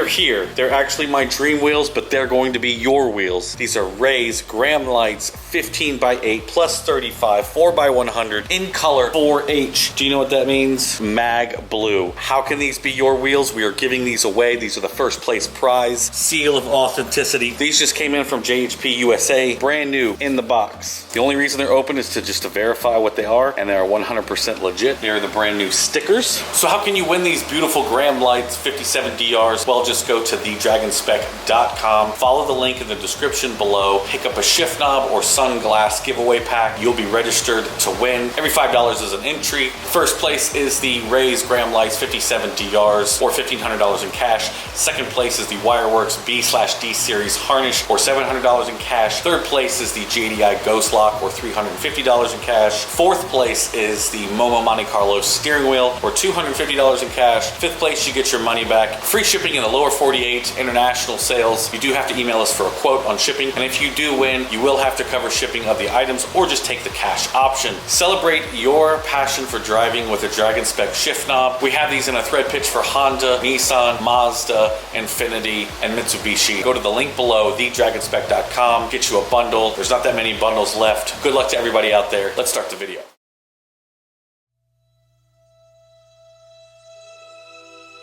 here. They're actually my dream wheels, but they're going to be your wheels. These are Ray's Graham Lights 15x8 plus 35 4x100 in color 4H. Do you know what that means? Mag blue. How can these be your wheels? We are giving these away. These are the first place prize. Seal of authenticity. These just came in from JHP USA, brand new in the box. The only reason they're open is to just to verify what they are, and they are 100% legit. They are the brand new stickers. So how can you win these beautiful Graham Lights 57 DRs? Well, just go to thedragonspec.com, follow the link in the description below, pick up a shift knob or sunglass giveaway pack. You'll be registered to win. Every $5 is an entry. First place is the Ray's Graham Lights 57 DRs or $1,500 in cash. Second place is the Wireworks B/D series harness or $700 in cash. Third place is the JDI Ghost Lock or $350 in cash. Fourth place is the Momo Monte Carlo steering wheel or $250 in cash. Fifth place, you get your money back. Free shipping in the lower 48, international sales. You do have to email us for a quote on shipping, and if you do win, you will have to cover shipping of the items or just take the cash option. Celebrate your passion for driving with a Dragon Spec shift knob. We have these in a thread pitch for Honda, Nissan, Mazda, Infiniti, and Mitsubishi. Go to the link below, thedragonspec.com, get you a bundle. There's not that many bundles left. Good luck to everybody out there. Let's start the video.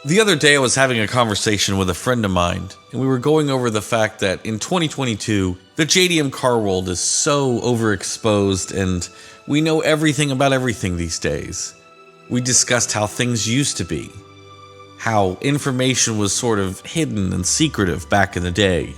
The other day I was having a conversation with a friend of mine, and we were going over the fact that in 2022, the JDM car world is so overexposed and we know everything about everything these days. We discussed how things used to be, how information was sort of hidden and secretive back in the day,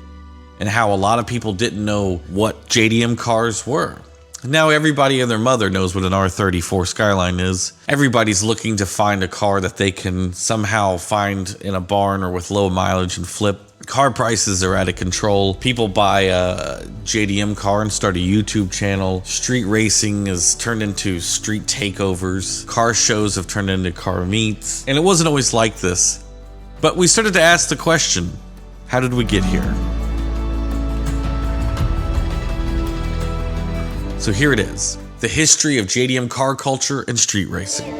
and how a lot of people didn't know what JDM cars were. Now everybody and their mother knows what an R34 Skyline is. Everybody's looking to find a car that they can somehow find in a barn or with low mileage and flip. Car prices are out of control. People buy a JDM car and start a YouTube channel. Street racing has turned into street takeovers. Car shows have turned into car meets. And it wasn't always like this. But we started to ask the question, how did we get here? So here it is, the history of JDM car culture and street racing.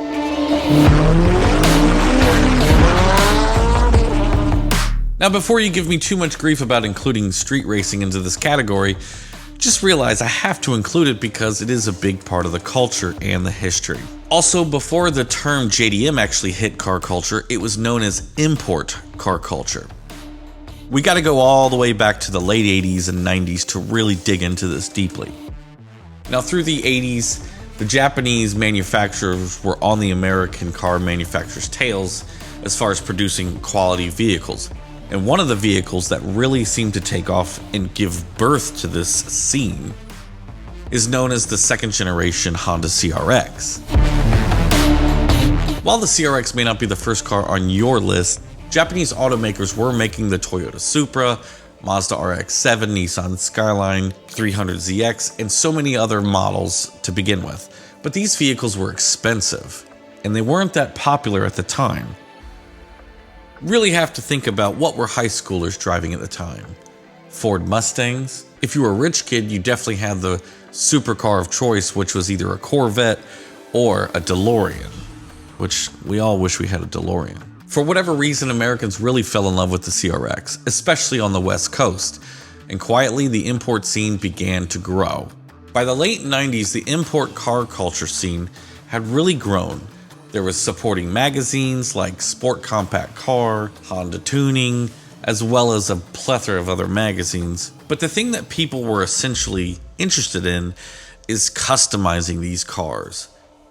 Now, before you give me too much grief about including street racing into this category, just realize I have to include it because it is a big part of the culture and the history. Also, before the term JDM actually hit car culture, it was known as import car culture. We got to go all the way back to the late 80s and 90s to really dig into this deeply. Now, through the 80s, the Japanese manufacturers were on the American car manufacturers' tails as far as producing quality vehicles. And one of the vehicles that really seemed to take off and give birth to this scene is known as the second generation Honda CRX. While the CRX may not be the first car on your list, Japanese automakers were making the Toyota Supra, Mazda RX-7, Nissan Skyline, 300ZX, and so many other models to begin with. But these vehicles were expensive, and they weren't that popular at the time. Really have to think about what were high schoolers driving at the time. Ford Mustangs. If you were a rich kid, you definitely had the supercar of choice, which was either a Corvette or a DeLorean, which we all wish we had a DeLorean. For whatever reason, Americans really fell in love with the CRX, especially on the West Coast, and quietly the import scene began to grow. By the late 90s, the import car culture scene had really grown. There was supporting magazines like Sport Compact Car, Honda Tuning, as well as a plethora of other magazines. But the thing that people were essentially interested in is customizing these cars.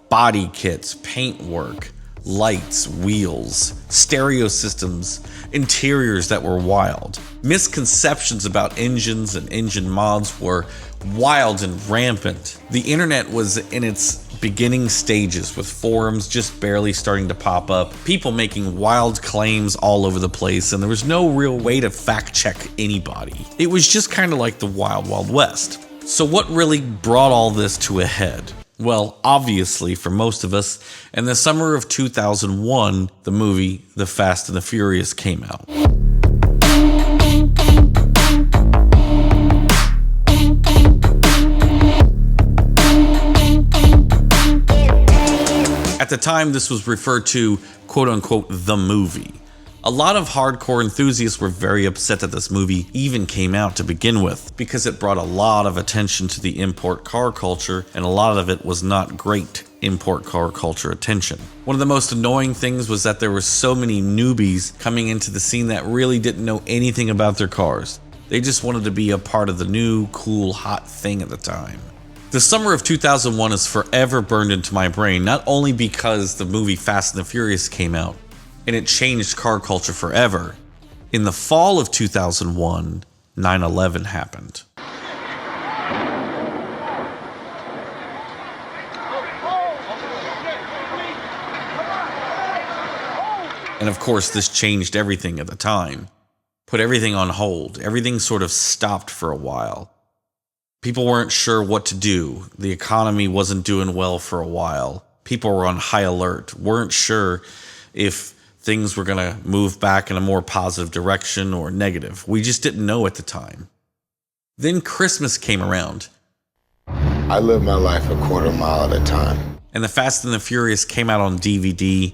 Body kits, paintwork, lights, wheels, stereo systems, interiors that were wild. Misconceptions about engines and engine mods were wild and rampant. The internet was in its beginning stages, with forums just barely starting to pop up, people making wild claims all over the place, and there was no real way to fact check anybody. It was just kind of like the Wild Wild West. So what really brought all this to a head? Well, obviously, for most of us, in the summer of 2001, the movie The Fast and the Furious came out. At the time, this was referred to, quote-unquote, the movie. A lot of hardcore enthusiasts were very upset that this movie even came out to begin with, because it brought a lot of attention to the import car culture, and a lot of it was not great import car culture attention. One of the most annoying things was that there were so many newbies coming into the scene that really didn't know anything about their cars. They just wanted to be a part of the new, cool, hot thing at the time. The summer of 2001 is forever burned into my brain, not only because the movie Fast and the Furious came out, and it changed car culture forever. In the fall of 2001, 9/11 happened. And of course, this changed everything at the time. Put everything on hold. Everything sort of stopped for a while. People weren't sure what to do. The economy wasn't doing well for a while. People were on high alert, weren't sure if things were going to move back in a more positive direction or negative. We just didn't know at the time. Then Christmas came around. I live my life a quarter mile at a time. And the Fast and the Furious came out on DVD.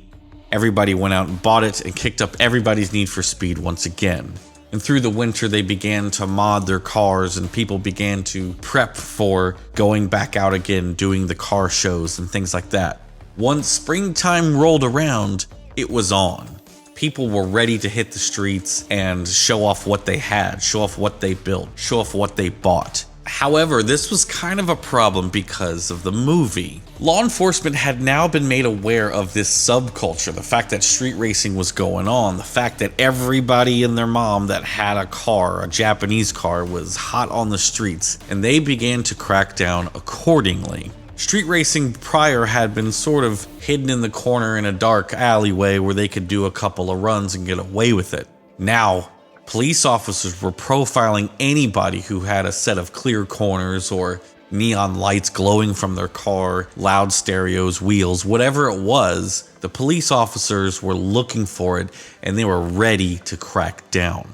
Everybody went out and bought it and kicked up everybody's need for speed once again. And through the winter, they began to mod their cars, and people began to prep for going back out again, doing the car shows and things like that. Once springtime rolled around, it was on. People were ready to hit the streets and show off what they had, show off what they built, show off what they bought. However, this was kind of a problem because of the movie. Law enforcement had now been made aware of this subculture, the fact that street racing was going on, the fact that everybody and their mom that had a car, a Japanese car, was hot on the streets, and they began to crack down accordingly. Street racing prior had been sort of hidden in the corner in a dark alleyway where they could do a couple of runs and get away with it. Now, police officers were profiling anybody who had a set of clear corners or neon lights glowing from their car, loud stereos, wheels, whatever it was. The police officers were looking for it, and they were ready to crack down.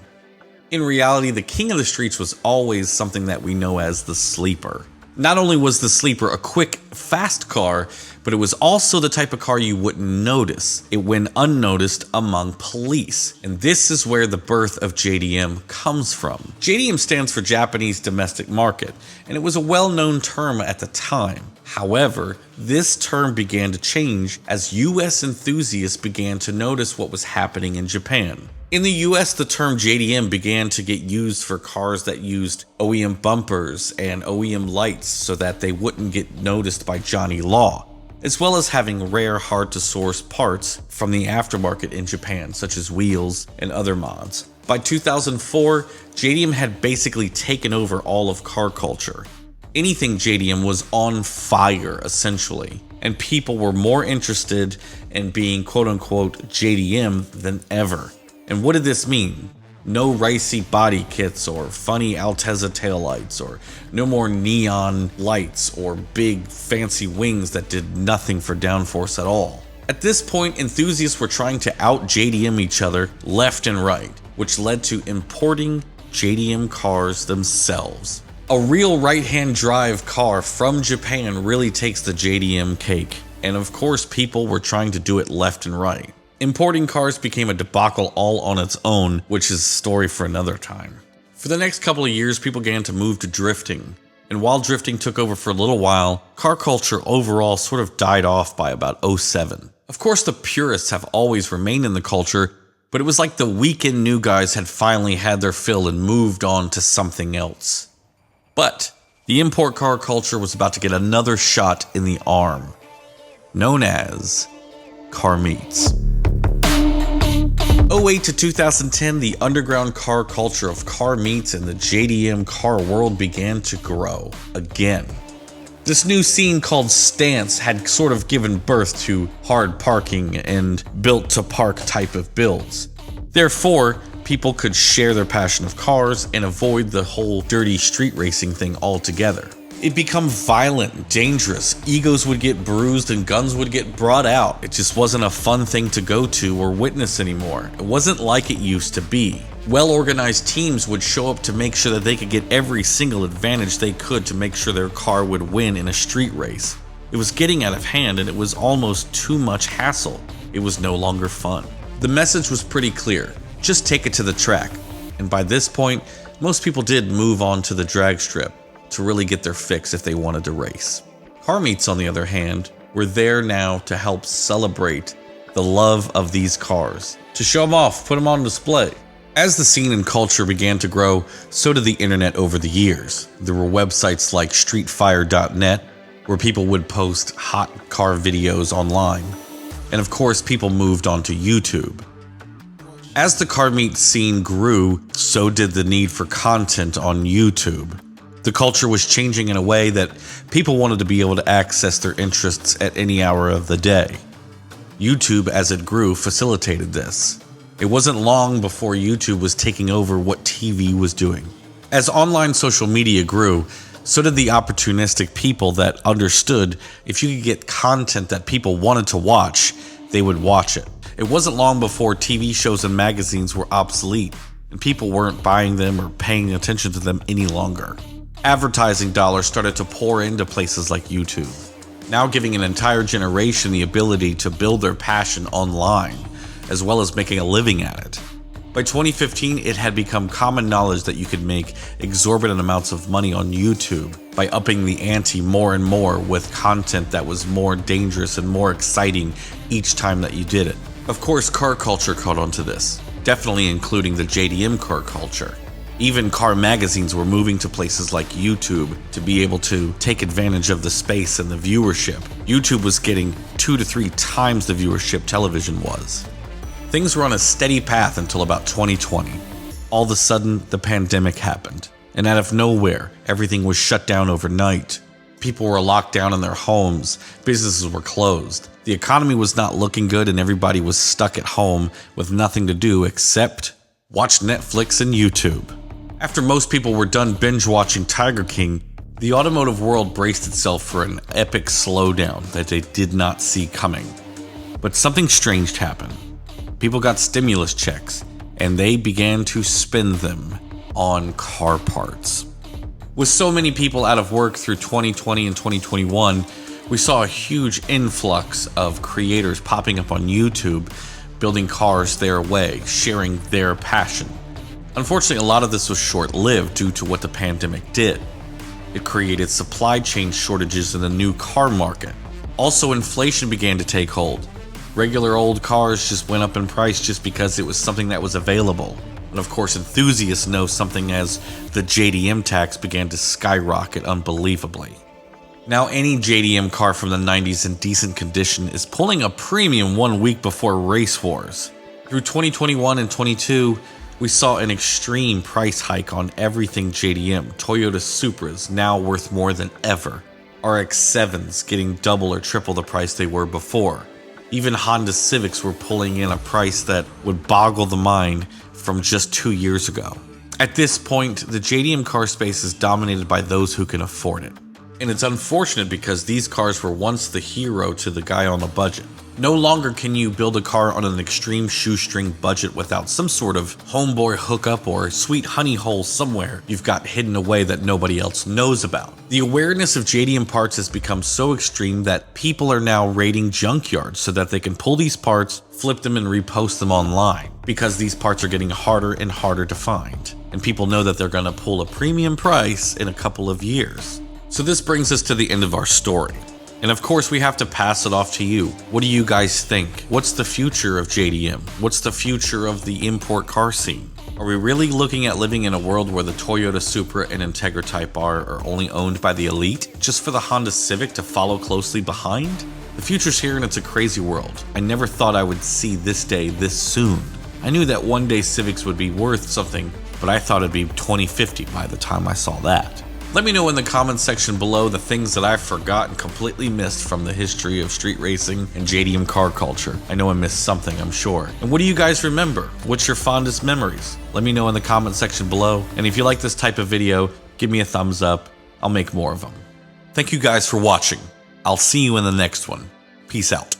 In reality, the king of the streets was always something that we know as the sleeper. Not only was the sleeper a quick, fast car, but it was also the type of car you wouldn't notice. It went unnoticed among police. And this is where the birth of JDM comes from. JDM stands for Japanese Domestic Market, and it was a well-known term at the time. However, this term began to change as US enthusiasts began to notice what was happening in Japan. In the US, the term JDM began to get used for cars that used OEM bumpers and OEM lights so that they wouldn't get noticed by Johnny Law, as well as having rare, hard-to-source parts from the aftermarket in Japan, such as wheels and other mods. By 2004, JDM had basically taken over all of car culture. Anything JDM was on fire, essentially, and people were more interested in being quote-unquote JDM than ever. And what did this mean? No ricey body kits or funny Altezza taillights, or no more neon lights or big fancy wings that did nothing for downforce at all. At this point, enthusiasts were trying to out JDM each other left and right, which led to importing JDM cars themselves. A real right-hand drive car from Japan really takes the JDM cake, and of course people were trying to do it left and right. Importing cars became a debacle all on its own, which is a story for another time. For the next couple of years, people began to move to drifting. And while drifting took over for a little while, car culture overall sort of died off by about 2007. Of course, the purists have always remained in the culture, but it was like the weekend new guys had finally had their fill and moved on to something else. But the import car culture was about to get another shot in the arm, known as car meets. 2008 to 2010, the underground car culture of car meets and the JDM car world began to grow again. This new scene called Stance had sort of given birth to hard parking and built to park type of builds. Therefore, people could share their passion of cars and avoid the whole dirty street racing thing altogether. It became violent, dangerous, egos would get bruised and guns would get brought out. It just wasn't a fun thing to go to or witness anymore. It wasn't like it used to be. Well-organized teams would show up to make sure that they could get every single advantage they could to make sure their car would win in a street race. It was getting out of hand and it was almost too much hassle. It was no longer fun. The message was pretty clear, just take it to the track. And by this point, most people did move on to the drag strip to really get their fix if they wanted to race. Car meets, on the other hand, were there now to help celebrate the love of these cars, to show them off, put them on display. As the scene and culture began to grow, so did the internet over the years. There were websites like streetfire.net where people would post hot car videos online. And of course, people moved on to YouTube. As the car meet scene grew, so did the need for content on YouTube. The culture was changing in a way that people wanted to be able to access their interests at any hour of the day. YouTube, as it grew, facilitated this. It wasn't long before YouTube was taking over what TV was doing. As online social media grew, so did the opportunistic people that understood if you could get content that people wanted to watch, they would watch it. It wasn't long before TV shows and magazines were obsolete, and people weren't buying them or paying attention to them any longer. Advertising dollars started to pour into places like YouTube, now giving an entire generation the ability to build their passion online, as well as making a living at it. By 2015, it had become common knowledge that you could make exorbitant amounts of money on YouTube by upping the ante more and more with content that was more dangerous and more exciting each time that you did it. Of course, car culture caught on to this, definitely including the JDM car culture. Even car magazines were moving to places like YouTube to be able to take advantage of the space and the viewership. YouTube was getting 2 to 3 times the viewership television was. Things were on a steady path until about 2020. All of a sudden, the pandemic happened. And out of nowhere, everything was shut down overnight. People were locked down in their homes. Businesses were closed. The economy was not looking good and everybody was stuck at home with nothing to do except watch Netflix and YouTube. After most people were done binge watching Tiger King, the automotive world braced itself for an epic slowdown that they did not see coming. But something strange happened. People got stimulus checks, and they began to spend them on car parts. With so many people out of work through 2020 and 2021, we saw a huge influx of creators popping up on YouTube, building cars their way, sharing their passion. Unfortunately, a lot of this was short-lived due to what the pandemic did. It created supply chain shortages in the new car market. Also, inflation began to take hold. Regular old cars just went up in price just because it was something that was available. And of course, enthusiasts know something as the JDM tax began to skyrocket unbelievably. Now, any JDM car from the 90s in decent condition is pulling a premium 1 week before race wars. Through 2021 and 22, we saw an extreme price hike on everything JDM. Toyota Supras now worth more than ever. RX-7s getting double or triple the price they were before. Even Honda Civics were pulling in a price that would boggle the mind from just 2 years ago. At this point, the JDM car space is dominated by those who can afford it. And it's unfortunate because these cars were once the hero to the guy on a budget. No longer can you build a car on an extreme shoestring budget without some sort of homeboy hookup or sweet honey hole somewhere you've got hidden away that nobody else knows about. The awareness of JDM parts has become so extreme that people are now raiding junkyards so that they can pull these parts, flip them, and repost them online because these parts are getting harder and harder to find. And people know that they're going to pull a premium price in a couple of years. So this brings us to the end of our story. And of course, we have to pass it off to you. What do you guys think? What's the future of JDM? What's the future of the import car scene? Are we really looking at living in a world where the Toyota Supra and Integra Type R are only owned by the elite, just for the Honda Civic to follow closely behind? The future's here and it's a crazy world. I never thought I would see this day this soon. I knew that one day Civics would be worth something, but I thought it'd be 2050 by the time I saw that. Let me know in the comments section below the things that I forgot and completely missed from the history of street racing and JDM car culture. I know I missed something, I'm sure. And what do you guys remember? What's your fondest memories? Let me know in the comment section below. And if you like this type of video, give me a thumbs up. I'll make more of them. Thank you guys for watching. I'll see you in the next one. Peace out.